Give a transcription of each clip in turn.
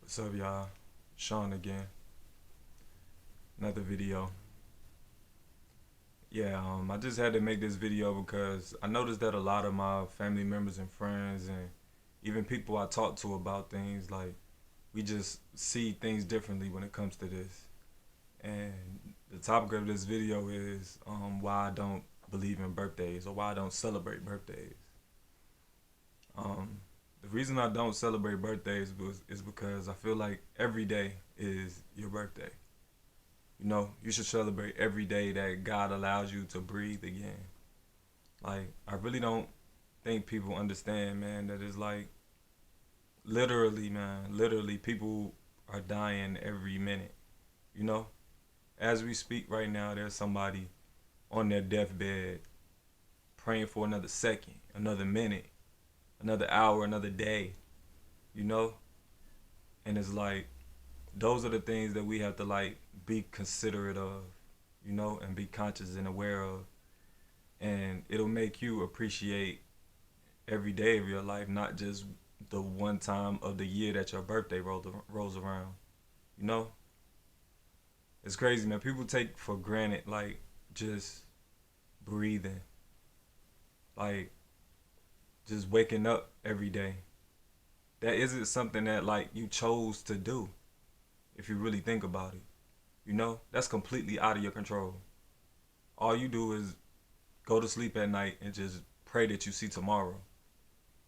What's up, y'all? Shawn again. Another video. Yeah, I just had to make this video because I noticed that a lot of my family members and friends and even people I talk to about things, like, we just see things differently when it comes to this. And the topic of this video is why I don't believe in birthdays or why I don't celebrate birthdays. Um, the reason I don't celebrate birthdays is because I feel like every day is your birthday. You should celebrate every day that God allows you to breathe again. Like, I really don't think people understand, man, that it's like literally, man, literally people are dying every minute. You know? As we speak right now, there's somebody on their deathbed praying for another second, another minute, another hour, another day, you know? And it's like those are the things that we have to like be considerate of, and be conscious and aware of. And it'll make you appreciate every day of your life, not just the one time of the year that your birthday rolls around. You know, it's crazy, man. People take for granted like just breathing, like just waking up every day. That isn't something that like you chose to do. If you really think about it, that's completely out of your control. All you do is go to sleep at night and just pray that you see tomorrow.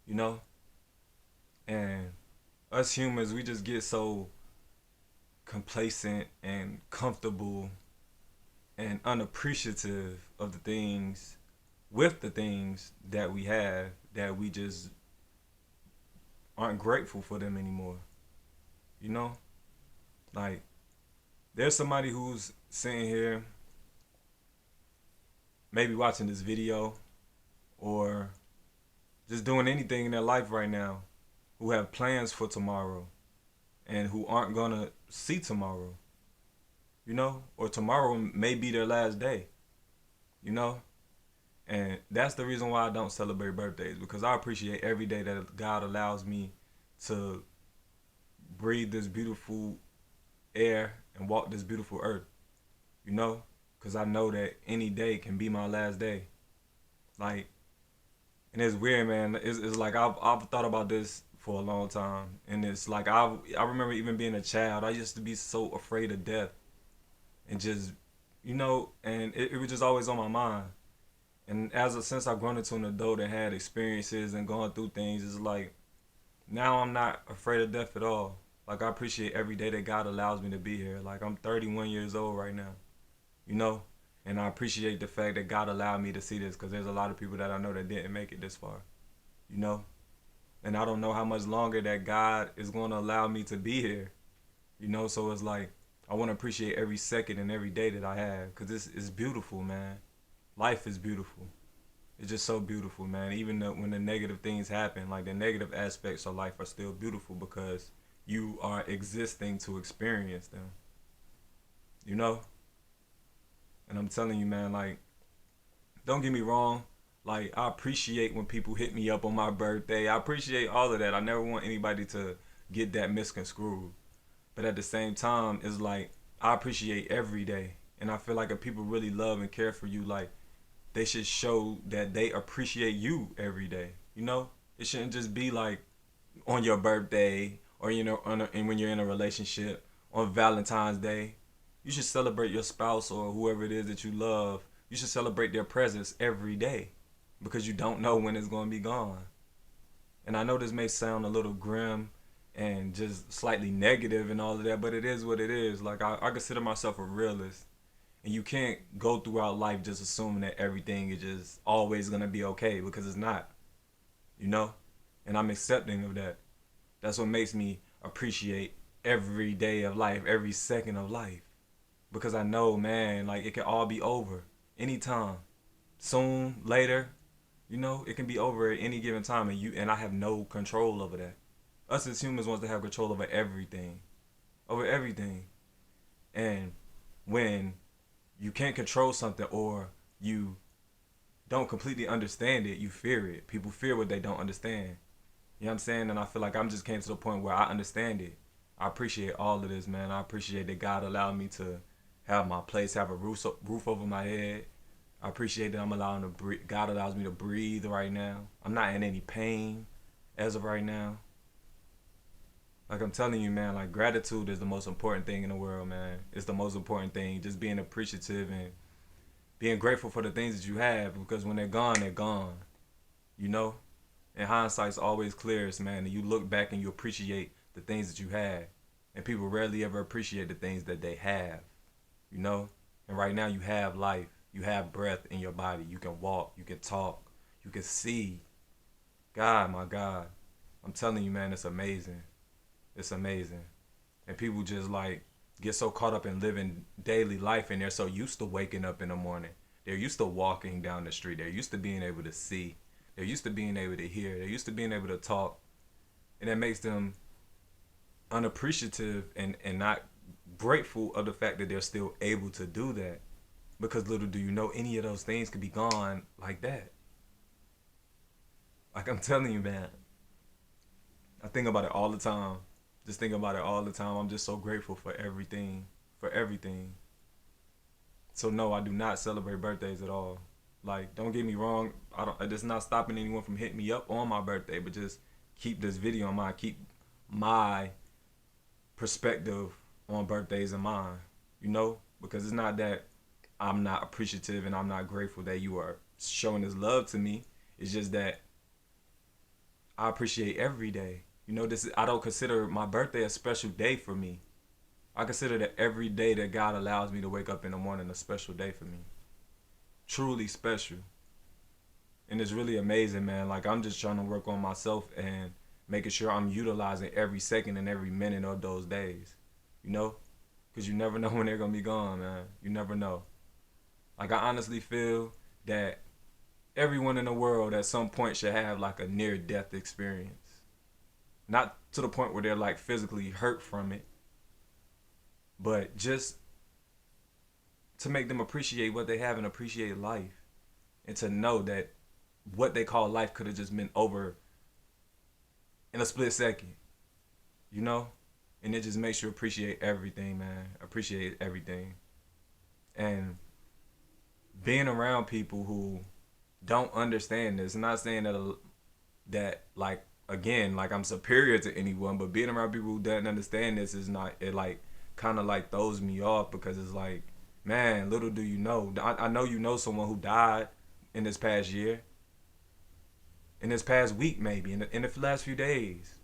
You know, and us humans, we just get so complacent and comfortable and unappreciative of the things with the things that we have, that we just aren't grateful for them anymore. You know, like, there's somebody who's sitting here maybe watching this video or just doing anything in their life right now, who have plans for tomorrow and who aren't gonna see tomorrow, or tomorrow may be their last day, you know? And that's the reason why I don't celebrate birthdays, because I appreciate every day that God allows me to breathe this beautiful air and walk this beautiful earth, because I know that any day can be my last day. Like, and it's weird, man. It's like I've thought about this for a long time, and it's like I remember even being a child, I used to be so afraid of death, and just and it was just always on my mind. And since I've grown into an adult and had experiences and gone through things, it's like now I'm not afraid of death at all. Like, I appreciate every day that God allows me to be here. Like, I'm 31 years old right now, you know, and I appreciate the fact that God allowed me to see this, because there's a lot of people that I know that didn't make it this far, you know, and I don't know how much longer that God is going to allow me to be here, so it's like I want to appreciate every second and every day that I have, because this is beautiful, man. Life is beautiful. It's just so beautiful, man. Even when the negative things happen, like, the negative aspects of life are still beautiful because you are existing to experience them, you know? And I'm telling you, man, like, don't get me wrong. Like, I appreciate when people hit me up on my birthday. I appreciate all of that. I never want anybody to get that misconstrued. But at the same time, it's like, I appreciate every day. And I feel like if people really love and care for you, like, they should show that they appreciate you every day. It shouldn't just be like on your birthday, or and when you're in a relationship on Valentine's Day. You should celebrate your spouse or whoever it is that you love. You should celebrate their presence every day, because you don't know when it's going to be gone. And I know this may sound a little grim and just slightly negative and all of that, but it is what it is. Like, I consider myself a realist. And you can't go throughout life just assuming that everything is just always going to be okay, because it's not, you know? And I'm accepting of that. That's what makes me appreciate every day of life, every second of life. Because I know, man, like, it can all be over anytime. Soon, later, it can be over at any given time, and I have no control over that. Us as humans wants to have control over everything. Over everything. And when you can't control something, or you don't completely understand it, you fear it. People fear what they don't understand. You know what I'm saying? And I feel like I'm just came to the point where I understand it. I appreciate all of this, man. I appreciate that God allowed me to have my place, have a roof over my head. I appreciate that I'm allowing to breathe. God allows me to breathe right now. I'm not in any pain as of right now. Like I'm telling you, man, like gratitude is the most important thing in the world, man. It's the most important thing. Just being appreciative and being grateful for the things that you have, because when they're gone, they're gone. You know? And hindsight's always clearest, man. And you look back and you appreciate the things that you had. And people rarely ever appreciate the things that they have. You know? And right now you have life. You have breath in your body. You can walk. You can talk. You can see. God, my God. I'm telling you, man, it's amazing. It's amazing. And people just like get so caught up in living daily life, and they're so used to waking up in the morning. They're used to walking down the street. They're used to being able to see. They're used to being able to hear. They're used to being able to talk. And that makes them unappreciative and not grateful of the fact that they're still able to do that. Because little do you know, any of those things could be gone like that. Like I'm telling you, man. I think about it all the time. Just think about it all the time. I'm just so grateful for everything. For everything. So no, I do not celebrate birthdays at all. Like, don't get me wrong. It's not stopping anyone from hitting me up on my birthday, but just keep this video in mind. Keep my perspective on birthdays in mind. You know? Because it's not that I'm not appreciative and I'm not grateful that you are showing this love to me. It's just that I appreciate every day. You know, I don't consider my birthday a special day for me. I consider that every day that God allows me to wake up in the morning a special day for me. Truly special. And it's really amazing, man. Like, I'm just trying to work on myself and making sure I'm utilizing every second and every minute of those days. You know? Because you never know when they're going to be gone, man. You never know. Like, I honestly feel that everyone in the world at some point should have like a near-death experience. Not to the point where they're like physically hurt from it, but just to make them appreciate what they have and appreciate life. And to know that what they call life could have just been over in a split second. You know? And it just makes you appreciate everything, man. Appreciate everything. And being around people who don't understand this, I'm not saying that like, again, like I'm superior to anyone, but being around people who don't understand this is not, it like kind of like throws me off, because it's like, man, little do you know. I know you know someone who died in this past year, in this past week, maybe in the last few days,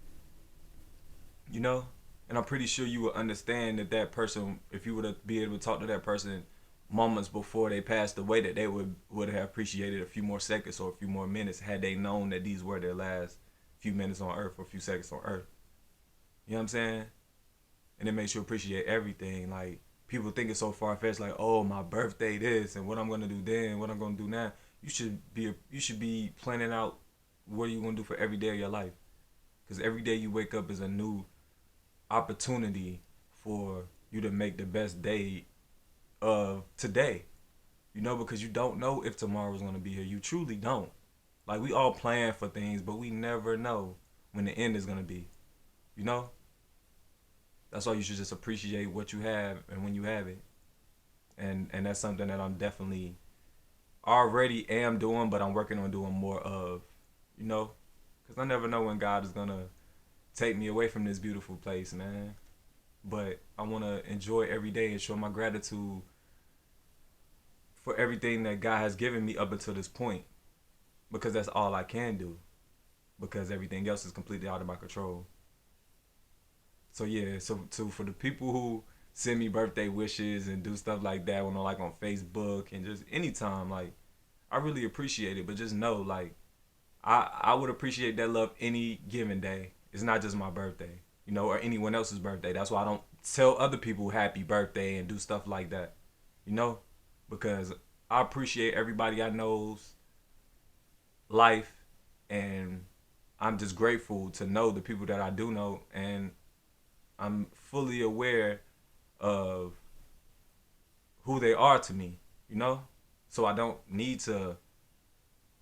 you know. And I'm pretty sure you would understand that person, if you were to be able to talk to that person moments before they passed away, that they would have appreciated a few more seconds or a few more minutes had they known that these were their last few minutes on earth or a few seconds on earth. You know what I'm saying? And it makes you appreciate everything. Like, people think it's so far-fetched, like, oh, my birthday this and what I'm gonna do then, what I'm gonna do now. You should be planning out what are you gonna do for every day of your life. Because every day you wake up is a new opportunity for you to make the best day of today. You know, because you don't know if tomorrow's gonna be here. You truly don't. Like, we all plan for things, but we never know when the end is gonna be. You know? That's why you should just appreciate what you have and when you have it. And that's something that I'm definitely already am doing, but I'm working on doing more of. You know? Because I never know when God is gonna take me away from this beautiful place, man. But I want to enjoy every day and show my gratitude for everything that God has given me up until this point. Because that's all I can do. Because everything else is completely out of my control. So yeah, so for the people who send me birthday wishes and do stuff like that when I'm like on Facebook and just anytime, like, I really appreciate it. But just know, like, I would appreciate that love any given day. It's not just my birthday, you know, or anyone else's birthday. That's why I don't tell other people happy birthday and do stuff like that, you know, because I appreciate everybody I know's life, and I'm just grateful to know the people that I do know, and I'm fully aware of who they are to me, you know, so I don't need to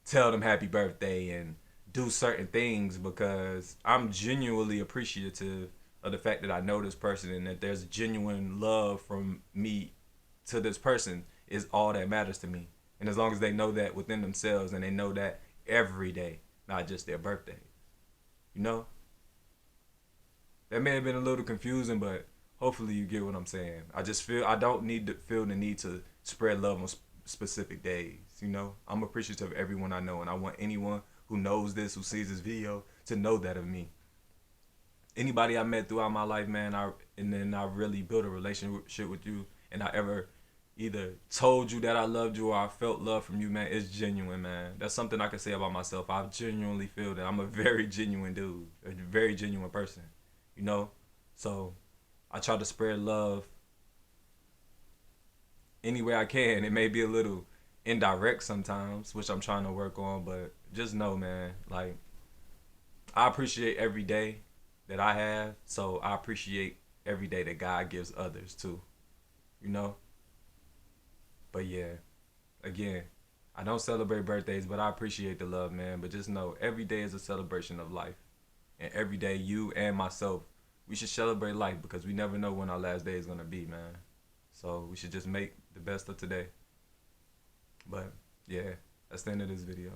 tell them happy birthday and do certain things, because I'm genuinely appreciative of the fact that I know this person and that there's genuine love from me to this person is all that matters to me. And as long as they know that within themselves and they know that every day, not just their birthday, you know? That may have been a little confusing, but hopefully you get what I'm saying. I just feel I don't need to feel the need to spread love on specific days. You know, I'm appreciative of everyone I know, and I want anyone who knows this, who sees this video, to know that of me. Anybody I met throughout my life, man, and then I really built a relationship with you, and I ever either told you that I loved you or I felt love from you, man, it's genuine, man. That's something I can say about myself. I genuinely feel that I'm a very genuine dude, a very genuine person, you know? So I try to spread love any way I can. It may be a little indirect sometimes, which I'm trying to work on, but just know, man, like, I appreciate every day that I have, so I appreciate every day that God gives others too, you know? But yeah, again, I don't celebrate birthdays, but I appreciate the love, man. But just know, every day is a celebration of life. And every day, you and myself, we should celebrate life because we never know when our last day is going to be, man. So we should just make the best of today. But yeah, that's the end of this video.